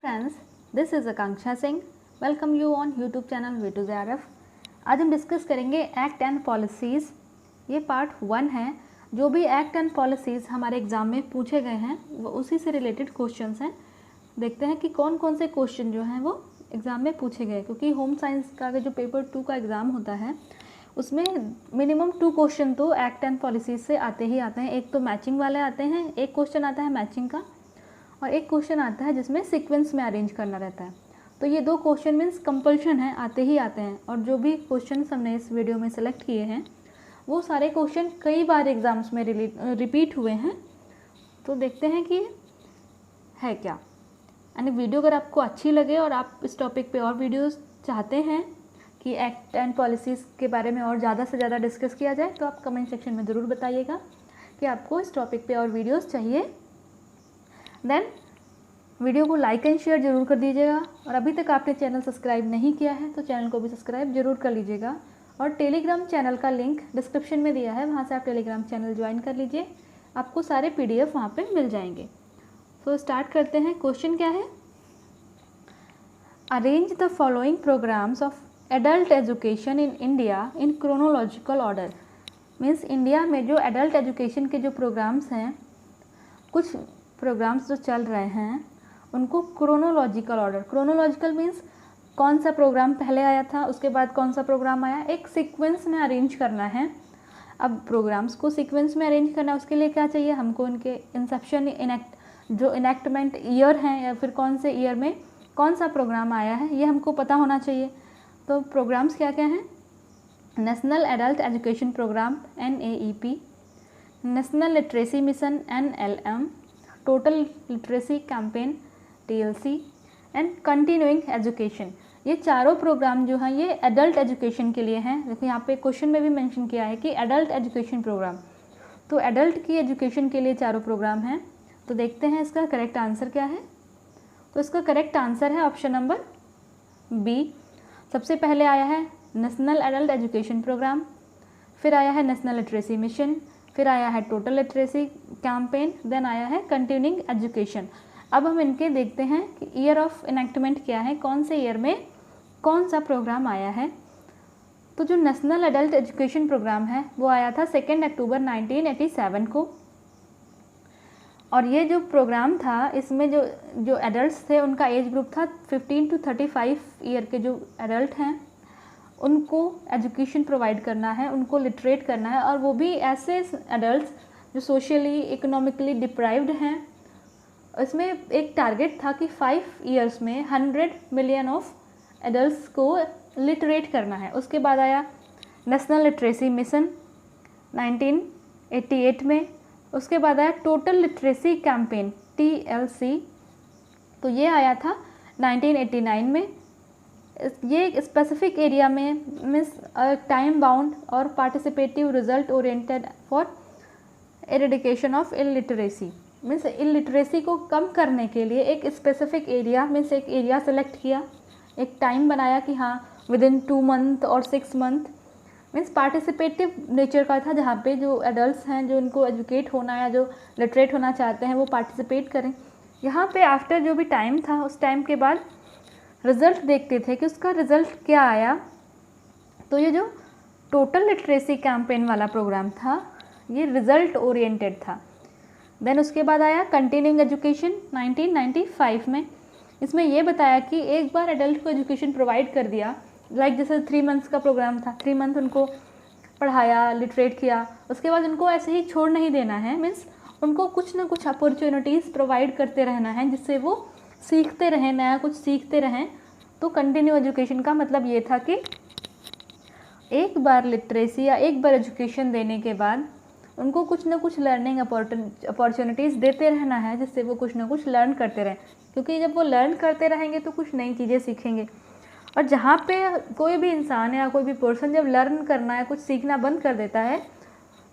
Friends, this is Akanksha Singh. Welcome you on YouTube channel V2JRF। आज हम discuss करेंगे act and policies. ये part 1 है। जो भी एक्ट एंड पॉलिसीज़ हमारे एग्ज़ाम में पूछे गए हैं वो उसी से रिलेटेड क्वेश्चंस हैं। देखते हैं कि कौन कौन से क्वेश्चन जो हैं वो एग्ज़ाम में पूछे गए, क्योंकि होम साइंस का जो पेपर 2 का एग्ज़ाम होता है उसमें मिनिमम 2 क्वेश्चन तो एक्ट एंड पॉलिसीज़ से आते ही आते हैं। एक तो मैचिंग वाले आते हैं, एक क्वेश्चन आता है मैचिंग का और एक क्वेश्चन आता है जिसमें सीक्वेंस में अरेंज करना रहता है। तो ये 2 क्वेश्चन मीन्स कंपल्शन है, आते ही आते हैं। और जो भी क्वेश्चन हमने इस वीडियो में सेलेक्ट किए हैं वो सारे क्वेश्चन कई बार एग्ज़ाम्स में रिपीट हुए हैं। तो देखते हैं कि है क्या। यानी वीडियो अगर आपको अच्छी लगे और आप इस टॉपिक पे और वीडियोस चाहते हैं कि एक्ट एंड पॉलिसीज़ के बारे में और ज़्यादा से ज़्यादा डिस्कस किया जाए, तो आप कमेंट सेक्शन में ज़रूर बताइएगा कि आपको इस टॉपिक पे और वीडियोस चाहिए। देन वीडियो को लाइक एंड शेयर ज़रूर कर दीजिएगा। और अभी तक आपने चैनल सब्सक्राइब नहीं किया है तो चैनल को भी सब्सक्राइब ज़रूर कर लीजिएगा। और टेलीग्राम चैनल का लिंक डिस्क्रिप्शन में दिया है, वहाँ से आप टेलीग्राम चैनल ज्वाइन कर लीजिए, आपको सारे PDF वहाँ पे मिल जाएंगे। तो स्टार्ट करते हैं। क्वेश्चन क्या है? Arrange the following programmes of adult education in India in chronological order. Means India में जो एडल्ट एजुकेशन के जो प्रोग्राम्स हैं, कुछ प्रोग्राम्स जो चल रहे हैं उनको क्रोनोलॉजिकल ऑर्डर, क्रोनोलॉजिकल मीन्स कौन सा प्रोग्राम पहले आया था, उसके बाद कौन सा प्रोग्राम आया, एक सीक्वेंस में अरेंज करना है। अब प्रोग्राम्स को सीक्वेंस में अरेंज करना है, उसके लिए क्या चाहिए हमको? उनके इंसेप्शन, जो इनेक्टमेंट ईयर हैं या फिर कौन से ईयर में कौन सा प्रोग्राम आया है, ये हमको पता होना चाहिए। तो प्रोग्राम्स क्या क्या हैं? National adult education programme NAEP, national literacy mission NLM, total literacy campaign TLC and continuing education. ये चारों प्रोग्राम जो हैं ये एडल्ट एजुकेशन के लिए हैं। देखो यहाँ पे क्वेश्चन में भी मेंशन किया है कि एडल्ट एजुकेशन प्रोग्राम, तो एडल्ट की एजुकेशन के लिए चारों प्रोग्राम हैं। तो देखते हैं इसका करेक्ट आंसर क्या है। तो इसका करेक्ट आंसर है ऑप्शन नंबर B। सबसे पहले आया है नेशनल एडल्ट एजुकेशन प्रोग्राम, फिर आया है नेशनल लिटरेसी मिशन, फिर आया है टोटल लिटरेसी कैंपेन, देन आया है कंटिन्यूइंग एजुकेशन। अब हम इनके देखते हैं कि ईयर ऑफ इनेक्टमेंट क्या है, कौन से ईयर में कौन सा प्रोग्राम आया है। तो जो नेशनल एडल्ट एजुकेशन प्रोग्राम है वो आया था 2 अक्टूबर 1987 को। और ये जो प्रोग्राम था इसमें जो एडल्ट्स थे उनका एज ग्रुप था 15 to 35 ईयर के जो एडल्ट हैं उनको एजुकेशन प्रोवाइड करना है, उनको लिटरेट करना है। और वो भी ऐसे एडल्ट्स जो सोशली इकोनॉमिकली डिप्राइव्ड हैं। इसमें एक टारगेट था कि 5 इयर्स में 100 मिलियन ऑफ एडल्ट्स को लिटरेट करना है। उसके बाद आया नेशनल लिटरेसी मिशन 1988 में। उसके बाद आया टोटल लिटरेसी कैंपेन TLC, तो ये आया था 1989 में। ये एक स्पेसिफिक एरिया में मीन्स टाइम बाउंड और participative result oriented for eradication of illiteracy. Means illiteracy को कम करने के लिए एक स्पेसिफिक एरिया मीन्स एक एरिया सेलेक्ट किया, एक टाइम बनाया कि हाँ विदिन 2 मंथ और 6 मंथ। मीन्स पार्टिसिपेटिव नेचर का था, जहाँ पे जो एडल्ट्स हैं जो इनको एजुकेट होना या जो लिटरेट होना चाहते हैं वो पार्टिसिपेट करें। यहाँ पे आफ्टर जो भी टाइम था उस टाइम के बाद रिज़ल्ट देखते थे कि उसका रिज़ल्ट क्या आया। तो ये जो टोटल लिटरेसी कैंपेन वाला प्रोग्राम था ये रिज़ल्ट ओरिएंटेड था। देन उसके बाद आया कंटिन्यूइंग एजुकेशन 1995 में। इसमें ये बताया कि एक बार एडल्ट को एजुकेशन प्रोवाइड कर दिया, लाइक जैसे 3 मंथ्स का प्रोग्राम था, 3 मंथ उनको पढ़ाया, लिटरेट किया, उसके बाद उनको ऐसे ही छोड़ नहीं देना है। मीन्स उनको कुछ ना कुछ अपॉर्चुनिटीज़ प्रोवाइड करते रहना है जिससे वो सीखते रहें, नया कुछ सीखते रहें। तो कंटिन्यू एजुकेशन का मतलब ये था कि एक बार लिटरेसी या एक बार एजुकेशन देने के बाद उनको कुछ ना कुछ लर्निंग अपॉर्चुनिटीज़ देते रहना है जिससे वो कुछ ना कुछ लर्न करते रहें। क्योंकि जब वो लर्न करते रहेंगे तो कुछ नई चीज़ें सीखेंगे। और जहाँ पे कोई भी इंसान या कोई भी पर्सन जब लर्न करना या कुछ सीखना बंद कर देता है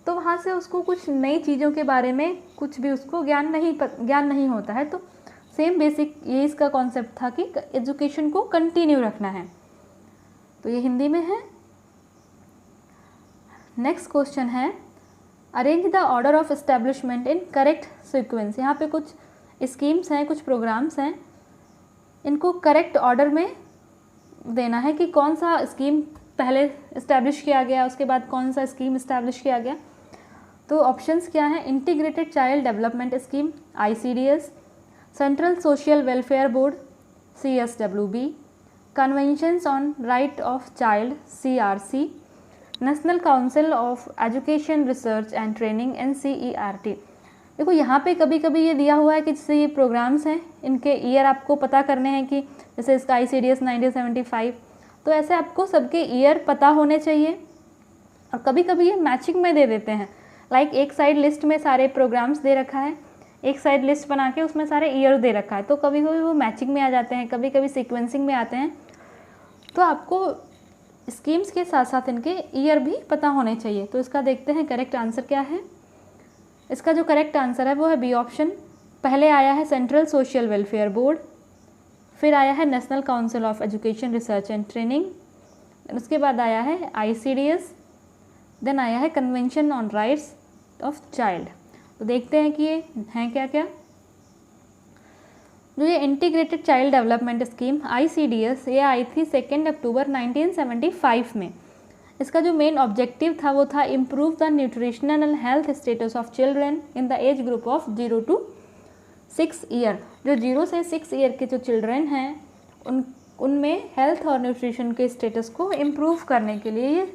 तो वहाँ से उसको कुछ नई चीज़ों के बारे में कुछ भी उसको ज्ञान नहीं होता है। तो सेम बेसिक ये इसका कॉन्सेप्ट था कि एजुकेशन को कंटिन्यू रखना है। तो ये हिंदी में है। नेक्स्ट क्वेश्चन है arrange the order of establishment in correct sequence. यहाँ पे कुछ स्कीम्स हैं, कुछ प्रोग्राम्स हैं इनको करेक्ट ऑर्डर में देना है कि कौन सा स्कीम पहले इस्टेब्लिश किया गया, उसके बाद कौन सा स्कीम इस्टेब्लिश किया गया। तो ऑप्शंस क्या हैं? Integrated child development scheme ICDS, central social welfare board CSWB, conventions on right of child CRC, national council of education research and training NCERT। देखो यहाँ पे कभी कभी ये दिया हुआ है कि जैसे ये प्रोग्राम्स हैं, इनके ईयर आपको पता करने हैं कि जैसे इसका ICDS 1975, तो ऐसे आपको सबके ईयर पता होने चाहिए। और कभी कभी ये मैचिंग में दे देते हैं, लाइक एक साइड लिस्ट में सारे प्रोग्राम्स दे रखा है, एक साइड लिस्ट बना के उसमें सारे ईयर दे रखा है, तो कभी कभी वो मैचिंग में आ जाते हैं, कभी कभी सीक्वेंसिंग में आते हैं। तो आपको स्कीम्स के साथ साथ इनके ईयर भी पता होने चाहिए। तो इसका देखते हैं करेक्ट आंसर क्या है। इसका जो करेक्ट आंसर है वो है बी ऑप्शन। पहले आया है सेंट्रल सोशल वेलफेयर बोर्ड, फिर आया है national council of education research and training, उसके बाद आया है ICDS, देन आया है convention on rights of child. तो देखते हैं कि ये हैं क्या क्या। जो ये integrated child development scheme ICDS ये आई थी 2 अक्टूबर 1975 में। इसका जो मेन ऑब्जेक्टिव था वो था improve the nutritional and health status of children in the age group of 0 to 6 year. जो 0 से 6 ईयर के जो चिल्ड्रन हैं उनमें हेल्थ और न्यूट्रिशन के स्टेटस को इम्प्रूव करने के लिए ये।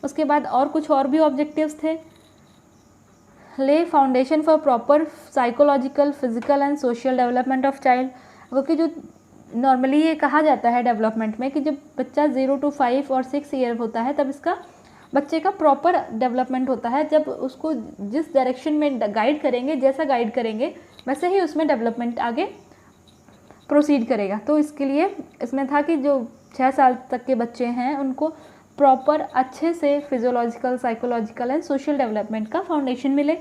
उसके बाद और कुछ और भी ऑब्जेक्टिव्स थे। ले foundation for proper psychological, physical and social development of child, क्योंकि जो नॉर्मली ये कहा जाता है डेवलपमेंट में कि जब बच्चा 0 to 5 और 6 ईयर होता है तब इसका बच्चे का प्रॉपर डेवलपमेंट होता है। जब उसको जिस डायरेक्शन में गाइड करेंगे, जैसा गाइड करेंगे वैसे ही उसमें डेवलपमेंट आगे प्रोसीड करेगा। तो इसके लिए इसमें था कि जो 6 साल तक के बच्चे हैं उनको प्रॉपर अच्छे से physiological, psychological and social development का फाउंडेशन मिले।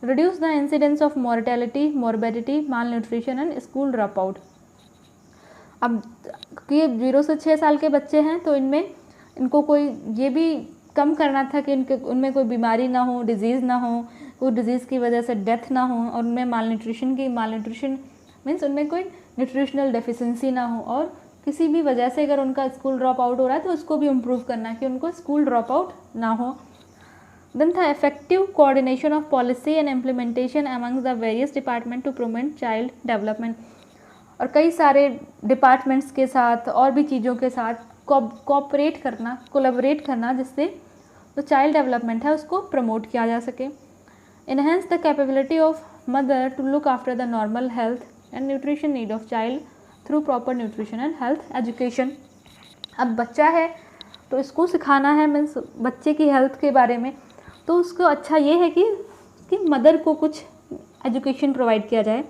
Reduce the incidence of mortality, morbidity, mall nutrition and school drop out. अब ये 0 से 6 साल के बच्चे हैं तो इनको कोई ये भी कम करना था कि उनमें कोई बीमारी ना हो, डिजीज़ ना हो, कोई डिजीज़ की वजह से डेथ ना हो, और उनमें माल न्यूट्रिशन मीन्स उनमें कोई न्यूट्रिशनल डेफिशिएंसी ना हो, और किसी भी वजह से अगर उनका स्कूल ड्रॉप आउट हो रहा है तो उसको भी इम्प्रूव करना कि उनको स्कूल ड्रॉप आउट ना हो। देन था effective coordination of policy and implementation amongst the various department to promote child development. और कई सारे डिपार्टमेंट्स के साथ और भी चीज़ों के साथ कोऑपरेट करना, कोलैबोरेट करना, जिससे जो चाइल्ड डेवलपमेंट है उसको प्रमोट किया जा सके। Enhance the capability of mother to look after the normal health and nutrition need of child through proper nutrition and health education. अब बच्चा है तो इसको सिखाना है मीन्स बच्चे की हेल्थ के बारे में, तो उसको अच्छा ये है कि मदर को कुछ एजुकेशन प्रोवाइड किया जाए।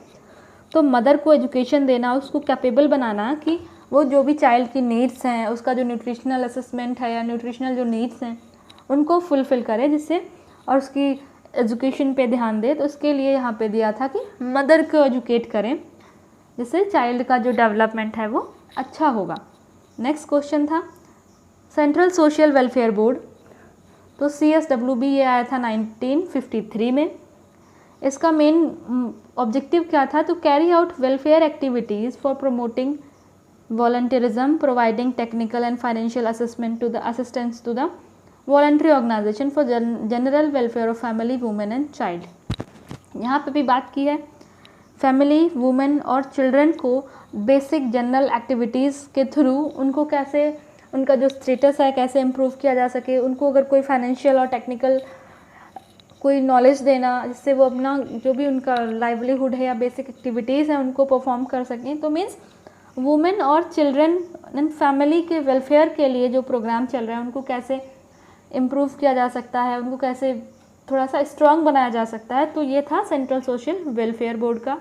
तो मदर को एजुकेशन देना, उसको कैपेबल बनाना कि वो जो भी चाइल्ड की नीड्स हैं, उसका जो न्यूट्रिशनल असेसमेंट है या न्यूट्रिशनल जो नीड्स हैं उनको फुलफ़िल करे, जिससे और उसकी एजुकेशन पे ध्यान दे। तो उसके लिए यहाँ पे दिया था कि मदर को एजुकेट करें, जिससे चाइल्ड का जो डेवलपमेंट है वो अच्छा होगा। नेक्स्ट क्वेश्चन था सेंट्रल सोशल वेलफेयर बोर्ड, तो CSWB ये आया था 1953 में। इसका मेन ऑब्जेक्टिव क्या था? तो carry out welfare activities for promoting volunteerism, providing technical and financial assistance to the voluntary organisation for general welfare of family, women and child. यहाँ पे भी बात की है फैमिली, वुमेन और चिल्ड्रन को बेसिक जनरल एक्टिविटीज़ के थ्रू उनको कैसे, उनका जो स्टेटस है कैसे इम्प्रूव किया जा सके, उनको अगर कोई फाइनेंशियल और टेक्निकल कोई नॉलेज देना, जिससे वो अपना जो भी उनका लाइवलीहुड है या बेसिक एक्टिविटीज़ हैं उनको परफॉर्म कर सकें। तो मीन्स वुमेन और चिल्ड्रन एंड फैमिली के वेलफेयर के लिए जो प्रोग्राम चल रहा है उनको कैसे इम्प्रूव किया जा सकता है, उनको कैसे थोड़ा सा स्ट्रॉन्ग बनाया जा सकता है। तो ये था सेंट्रल सोशल वेलफेयर बोर्ड का।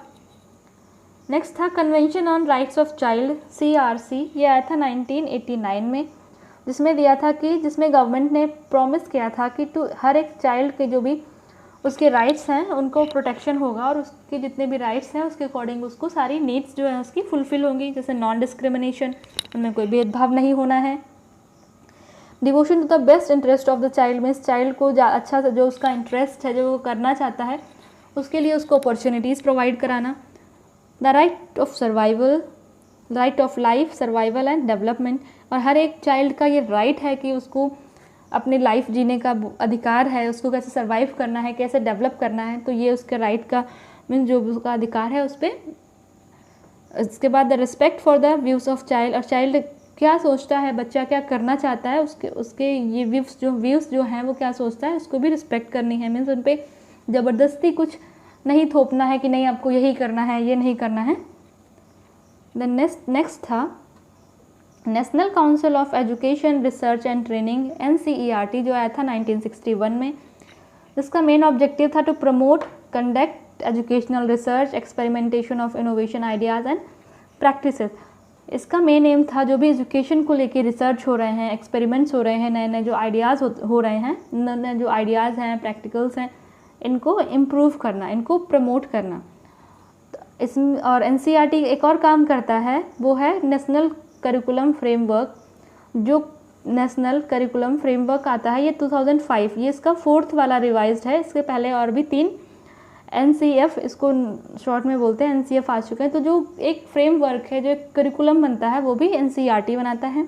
नेक्स्ट था convention on rights of child CRC, ये आया था 1989 में, जिसमें दिया था कि जिसमें गवर्नमेंट ने प्रॉमिस किया था कि हर एक चाइल्ड के जो भी उसके राइट्स हैं उनको प्रोटेक्शन होगा, और उसके जितने भी राइट्स हैं उसके अकॉर्डिंग उसको सारी नीड्स जो है उसकी फुलफ़िल होंगी, जैसे नॉन डिस्क्रिमिनेशन, उनमें कोई भेदभाव नहीं होना है। Devotion to the best interest of the child, means child को अच्छा सा जो उसका इंटरेस्ट है, जो वो करना चाहता है उसके लिए उसको अपॉर्चुनिटीज़ प्रोवाइड कराना। The right of survival, right of life, survival and development. और हर एक चाइल्ड का ये राइट है कि उसको अपनी लाइफ जीने का अधिकार है, उसको कैसे सर्वाइव करना है, कैसे डेवलप करना है, तो ये उसके राइट का मीन्स जो उसका अधिकार है उस पर। इसके बाद the respect for the views of child, और चाइल्ड क्या सोचता है, बच्चा क्या करना चाहता है, उसके ये व्यूज़ जो हैं वो क्या सोचता है, उसको भी रिस्पेक्ट करनी है। मीन्स उन पर ज़बरदस्ती कुछ नहीं थोपना है कि नहीं आपको यही करना है, ये नहीं करना है। द नेक्स्ट था national council of education research and training NCERT, जो आया था 1961 में। इसका मेन ऑब्जेक्टिव था to promote, conduct educational research, experimentation of innovation ideas and practices. इसका मेन एम था जो भी एजुकेशन को लेके रिसर्च हो रहे हैं, एक्सपेरिमेंट्स हो रहे हैं, नए नए जो आइडियाज़ हो रहे हैं, नए नए जो आइडियाज़ हैं, प्रैक्टिकल्स हैं, इनको इम्प्रूव करना, इनको प्रमोट करना। इसमें और NCERT एक और काम करता है, वो है नेशनल करिकुलम फ्रेमवर्क। जो नेशनल करिकुलम फ्रेमवर्क आता है ये 2005, ये इसका 4th वाला रिवाइज्ड है। इसके पहले और भी 3 NCF, इसको शॉर्ट में बोलते हैं, NCF आ चुके हैं। तो जो एक फ्रेमवर्क है, जो एक करिकुलम बनता है, वो भी NCERT बनाता है।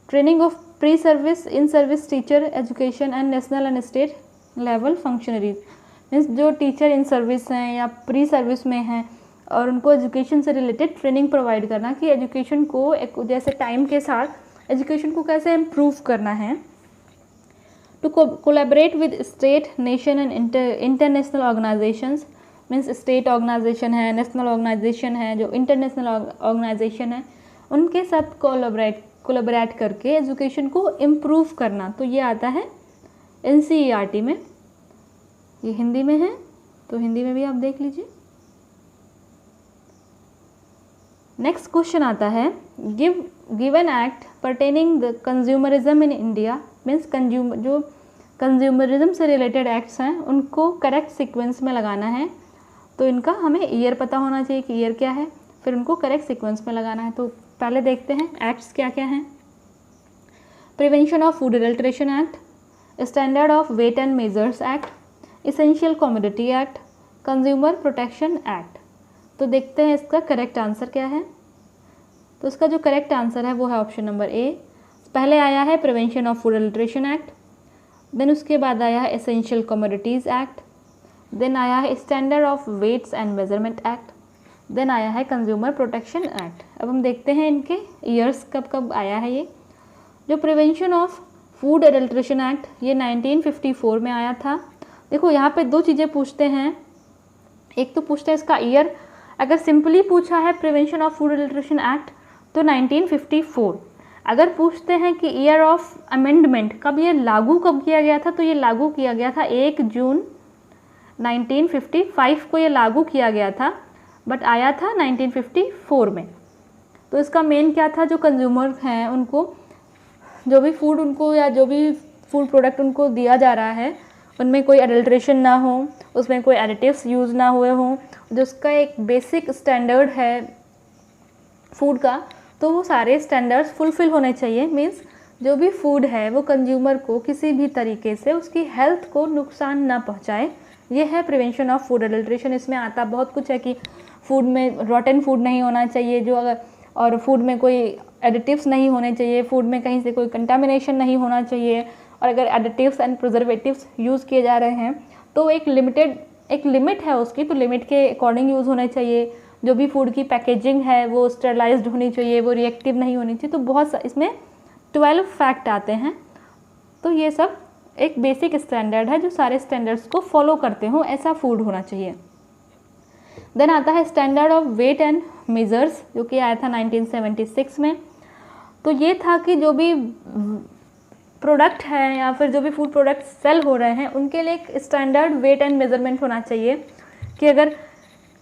Training of pre service, in service teacher education and national and state level functionaries. Means जो टीचर इन सर्विस हैं या प्री सर्विस में हैं और उनको एजुकेशन से रिलेटेड ट्रेनिंग प्रोवाइड करना कि एजुकेशन को जैसे टाइम के साथ एजुकेशन को कैसे इम्प्रूव करना है। To collaborate with state, nation and international organizations. Means state organization है, नेशनल ऑर्गेनाइजेशन है, जो इंटरनेशनल ऑर्गेनाइजेशन है, उनके साथ कोलैबोरेट करके एजुकेशन को इम्प्रूव करना। तो ये आता है NCERT में। ये हिंदी में है तो हिंदी में भी आप देख लीजिए। नेक्स्ट क्वेश्चन आता है, give an act pertaining the consumerism in India. Means जो कंज्यूमरिज्म से रिलेटेड एक्ट्स हैं उनको करेक्ट सीक्वेंस में लगाना है। तो इनका हमें ईयर पता होना चाहिए कि ईयर क्या है, फिर उनको करेक्ट सीक्वेंस में लगाना है। तो पहले देखते हैं एक्ट्स क्या क्या हैं। Prevention of food adulteration act, standard of weight and measures act, essential commodity act, consumer protection act. तो देखते हैं इसका करेक्ट आंसर क्या है। तो इसका जो करेक्ट आंसर है वो है ऑप्शन नंबर ए। पहले आया है prevention of food adulteration act, then उसके बाद आया है एसेंशियल कमोडिटीज़ एक्ट, देन आया है standard of weights and measurement act, then आया है कंज्यूमर प्रोटेक्शन एक्ट। अब हम देखते हैं इनके ईयर्स कब कब आया है। ये जो prevention of food adulteration act ये 1954 में आया था। देखो यहाँ पे 2 चीज़ें पूछते हैं, एक तो पूछते हैं इसका ईयर। अगर सिंपली पूछा है prevention of food adulteration act तो 1954। अगर पूछते हैं कि ईयर ऑफ अमेंडमेंट, कब ये लागू कब किया गया था, तो ये लागू किया गया था 1 जून 1955 को ये लागू किया गया था, बट आया था 1954 में। तो इसका मेन क्या था, जो कंज्यूमर हैं उनको जो भी फूड उनको या जो भी फूड प्रोडक्ट उनको दिया जा रहा है उनमें कोई एडल्ट्रेशन ना हो, उसमें कोई एडिटिव्स यूज़ ना हुए हों, जो उसका एक बेसिक स्टैंडर्ड है फूड का, तो वो सारे स्टैंडर्ड्स फुलफ़िल होने चाहिए। मीन्स जो भी फूड है वो कंज्यूमर को किसी भी तरीके से उसकी हेल्थ को नुकसान ना पहुंचाए। ये है प्रिवेंशन ऑफ फूड एडल्ट्रेशन। इसमें आता बहुत कुछ है कि फूड में रॉटन फूड नहीं होना चाहिए, जो अगर और फूड में कोई एडिटिव्स नहीं होने चाहिए, फूड में कहीं से कोई कंटामिनेशन नहीं होना चाहिए, और अगर एडिटिव्स एंड प्रिजर्वेटिव्स यूज़ किए जा रहे हैं तो एक लिमिट है उसकी, तो लिमिट के अकॉर्डिंग यूज़ होने चाहिए। जो भी फूड की पैकेजिंग है वो स्टेरलाइज्ड होनी चाहिए, वो रिएक्टिव नहीं होनी चाहिए। तो बहुत इसमें 12 फैक्ट आते हैं। तो ये सब एक बेसिक स्टैंडर्ड है, जो सारे स्टैंडर्ड्स को फॉलो करते हों ऐसा फूड होना चाहिए। देन आता है standard of weight and measures, जो कि आया था 1976 में। तो ये था कि जो भी प्रोडक्ट है या फिर जो भी फूड प्रोडक्ट सेल हो रहे हैं उनके लिए एक स्टैंडर्ड वेट एंड मेजरमेंट होना चाहिए कि अगर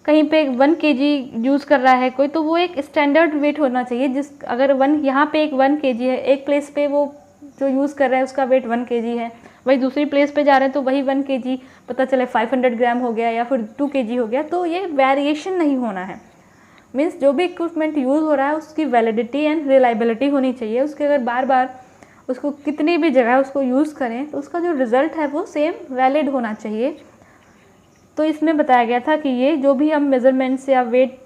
कहीं पे 1 kg यूज़ कर रहा है कोई, तो वो एक स्टैंडर्ड वेट होना चाहिए। अगर यहाँ पे एक 1 kg है, एक प्लेस पे वो जो यूज़ कर रहा है उसका वेट 1 kg है, वही दूसरी प्लेस पे जा रहे हैं तो वही 1 kg पता चले 500 ग्राम हो गया या फिर 2 kg हो गया। तो ये वेरिएशन नहीं होना है। मीन्स जो भी इक्विपमेंट यूज़ हो रहा है उसकी वैलिडिटी एंड रिलायबिलिटी होनी चाहिए। उसके अगर बार बार उसको कितनी भी जगह उसको यूज़ करें तो उसका जो रिज़ल्ट है वो सेम वैलिड होना चाहिए। तो इसमें बताया गया था कि ये जो भी हम मेज़रमेंट्स या वेट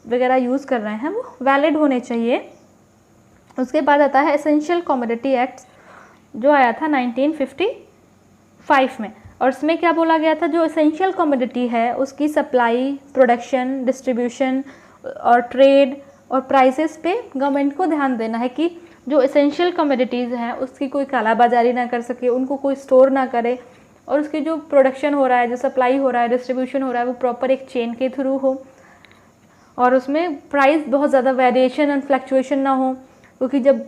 वगैरह यूज़ कर रहे हैं वो वैलिड होने चाहिए। उसके बाद आता है एसेंशियल कमोडिटी एक्ट जो आया था 1955 में, और इसमें क्या बोला गया था, जो एसेंशियल कमोडिटी है उसकी सप्लाई, प्रोडक्शन, डिस्ट्रीब्यूशन और ट्रेड और प्राइसेस पे गवर्नमेंट को ध्यान देना है कि जो एसेंशियल कमोडिटीज़ हैं उसकी कोई कालाबाजारी ना कर सके, उनको कोई स्टोर ना करे, और उसकी जो प्रोडक्शन हो रहा है, जो सप्लाई हो रहा है, डिस्ट्रीब्यूशन हो रहा है, वो प्रॉपर एक चेन के थ्रू हो, और उसमें प्राइस बहुत ज़्यादा वेरिएशन एंड फ्लक्चुएशन ना हो, क्योंकि जब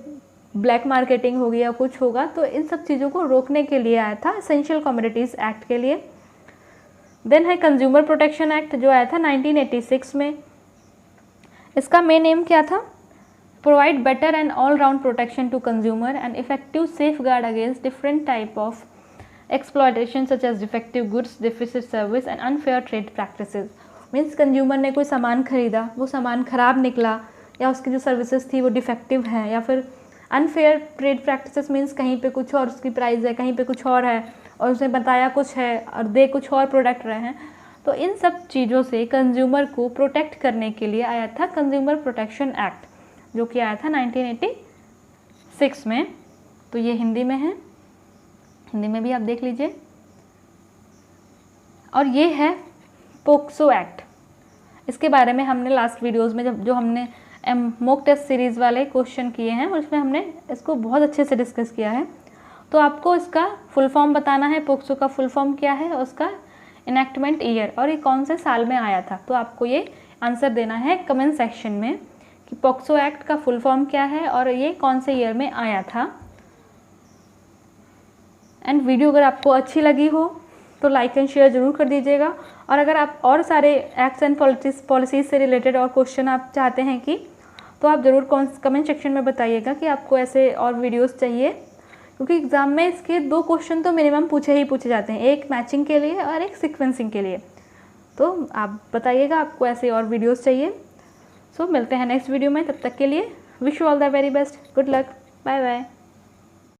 ब्लैक मार्केटिंग होगी या कुछ होगा तो इन सब चीज़ों को रोकने के लिए आया था एसेंशियल कमोडिटीज़ एक्ट के लिए। देन है कंज्यूमर प्रोटेक्शन एक्ट जो आया था 1986 में। इसका मेन एम क्या था, provide better and all round protection to consumer and effective safeguard against different type of exploitation such as defective goods, deficit service and unfair trade practices. Means consumer ने कोई सामान खरीदा, वो सामान ख़राब निकला, या उसकी जो सर्विसेज थी वो डिफेक्टिव है, या फिर अनफेयर ट्रेड प्रैक्टिसेस मीन्स कहीं पे कुछ और उसकी प्राइस है, कहीं पे कुछ और है, और उसने बताया कुछ है और दे कुछ और प्रोडक्ट रहे हैं। तो इन सब चीज़ों से कंज्यूमर को प्रोटेक्ट करने के लिए आया था कंज्यूमर प्रोटेक्शन एक्ट, जो कि आया था 1986 में। तो ये हिंदी में है, हिंदी में भी आप देख लीजिए। और ये है पोक्सो एक्ट। इसके बारे में हमने लास्ट वीडियोज़ में जो हमने मॉक टेस्ट सीरीज़ वाले क्वेश्चन किए हैं उसमें हमने इसको बहुत अच्छे से डिस्कस किया है। तो आपको इसका फुल फॉर्म बताना है, पोक्सो का फुल फॉर्म क्या है और उसका इनैक्टमेंट ईयर और ये कौन से साल में आया था। तो आपको ये आंसर देना है कमेंट सेक्शन में कि पोक्सो एक्ट का फुल फॉर्म क्या है और ये कौन से ईयर में आया था। एंड वीडियो अगर आपको अच्छी लगी हो तो लाइक एंड शेयर ज़रूर कर दीजिएगा। और अगर आप और सारे एक्ट्स एंड पॉलिसीज़ से रिलेटेड और क्वेश्चन आप चाहते हैं कि तो आप ज़रूर कमेंट सेक्शन में बताइएगा कि आपको ऐसे और वीडियोस चाहिए, क्योंकि एग्ज़ाम में इसके 2 क्वेश्चन तो मिनिमम पूछे जाते हैं, एक मैचिंग के लिए और एक सीक्वेंसिंग के लिए। तो आप बताइएगा आपको ऐसे और वीडियोस चाहिए। सो मिलते हैं नेक्स्ट वीडियो में, तब तक के लिए wish you all the very best, good luck, bye bye.